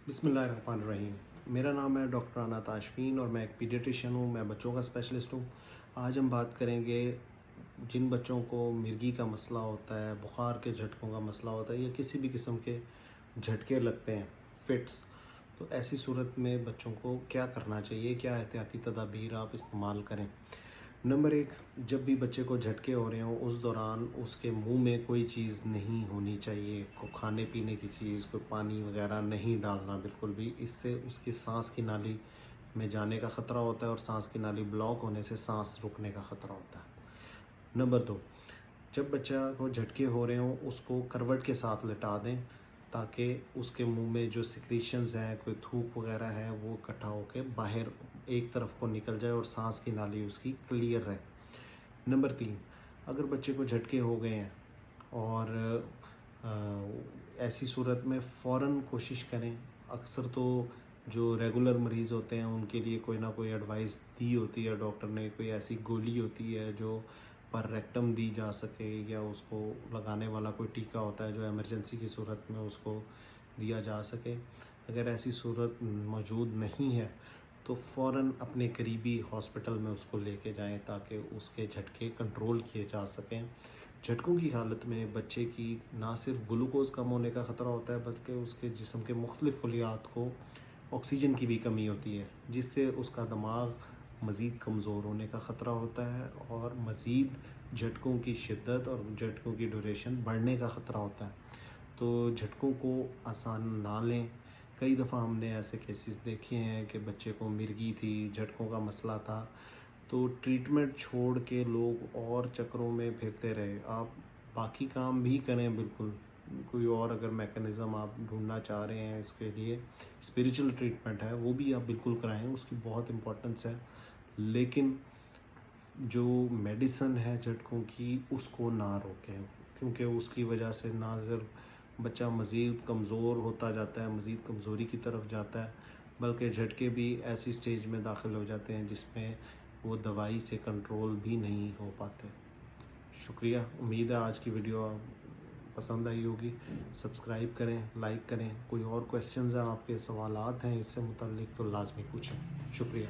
बिस्मिल्लाहिर्रहमानिर्रहीम। मेरा नाम है डॉक्टर आना ताशफीन और मैं एक पीडियाट्रिशियन हूँ। मैं बच्चों का स्पेशलिस्ट हूँ। आज हम बात करेंगे जिन बच्चों को मिर्गी का मसला होता है, बुखार के झटकों का मसला होता है या किसी भी किस्म के झटके लगते हैं, फिट्स, तो ऐसी सूरत में बच्चों को क्या करना चाहिए, क्या एहतियाती तदाबीर आप इस्तेमाल करें। नंबर 1, जब भी बच्चे को झटके हो रहे हों उस दौरान उसके मुंह में कोई चीज़ नहीं होनी चाहिए, को खाने पीने की चीज़, कोई पानी वगैरह नहीं डालना बिल्कुल भी। इससे उसकी सांस की नाली में जाने का ख़तरा होता है और सांस की नाली ब्लॉक होने से सांस रुकने का ख़तरा होता है। नंबर 2, जब बच्चा को झटके हो रहे हों उसको करवट के साथ लिटा दें ताकि उसके मुंह में जो सिक्रीशंस हैं, कोई थूक वगैरह है, वो इकट्ठा होकर बाहर एक तरफ को निकल जाए और सांस की नाली उसकी क्लियर रहे। नंबर 3, अगर बच्चे को झटके हो गए हैं और ऐसी सूरत में फ़ौरन कोशिश करें। अक्सर तो जो रेगुलर मरीज़ होते हैं उनके लिए कोई ना कोई एडवाइस दी होती है डॉक्टर ने, कोई ऐसी गोली होती है जो पर रेक्टम दी जा सके या उसको लगाने वाला कोई टीका होता है जो इमरजेंसी की सूरत में उसको दिया जा सके। अगर ऐसी सूरत मौजूद नहीं है तो फ़ौरन अपने करीबी हॉस्पिटल में उसको लेके जाएं ताकि उसके झटके कंट्रोल किए जा सकें। झटकों की हालत में बच्चे की ना सिर्फ ग्लूकोज़ कम होने का ख़तरा होता है बल्कि उसके जिस्म के मुख्तलिफ़ खलियात को ऑक्सीजन की भी कमी होती है, जिससे उसका दिमाग मज़ीद कमज़ोर होने का ख़तरा होता है और मज़ीद झटकों की शिद्दत और झटकों की ड्यूरेशन बढ़ने का ख़तरा होता है। तो झटकों को आसान ना लें। कई दफ़ा हमने ऐसे केसेस देखे हैं कि बच्चे को मिर्गी थी, झटकों का मसला था, तो ट्रीटमेंट छोड़ के लोग और चक्करों में फिरते रहे। आप बाकी काम भी करें बिल्कुल, कोई और अगर मैकेनिज़्म आप ढूंढना चाह रहे हैं इसके लिए, स्पिरिचुअल ट्रीटमेंट है वो भी आप बिल्कुल कराएं, उसकी बहुत इम्पोर्टेंस है। लेकिन जो मेडिसन है झटकों की उसको ना रोकें, क्योंकि उसकी वजह से ना सिर्फ बच्चा मज़ीद कमज़ोर होता जाता है, मज़ीद कमज़ोरी की तरफ जाता है, बल्कि झटके भी ऐसी स्टेज में दाखिल हो जाते हैं जिसमें वो दवाई से कंट्रोल भी नहीं हो पाते। शुक्रिया। उम्मीद है आज की वीडियो पसंद आई होगी। सब्सक्राइब करें, लाइक करें। कोई और क्वेश्चंस हैं, आपके सवालात हैं इससे मुतल्लिक तो लाजमी पूछें। शुक्रिया।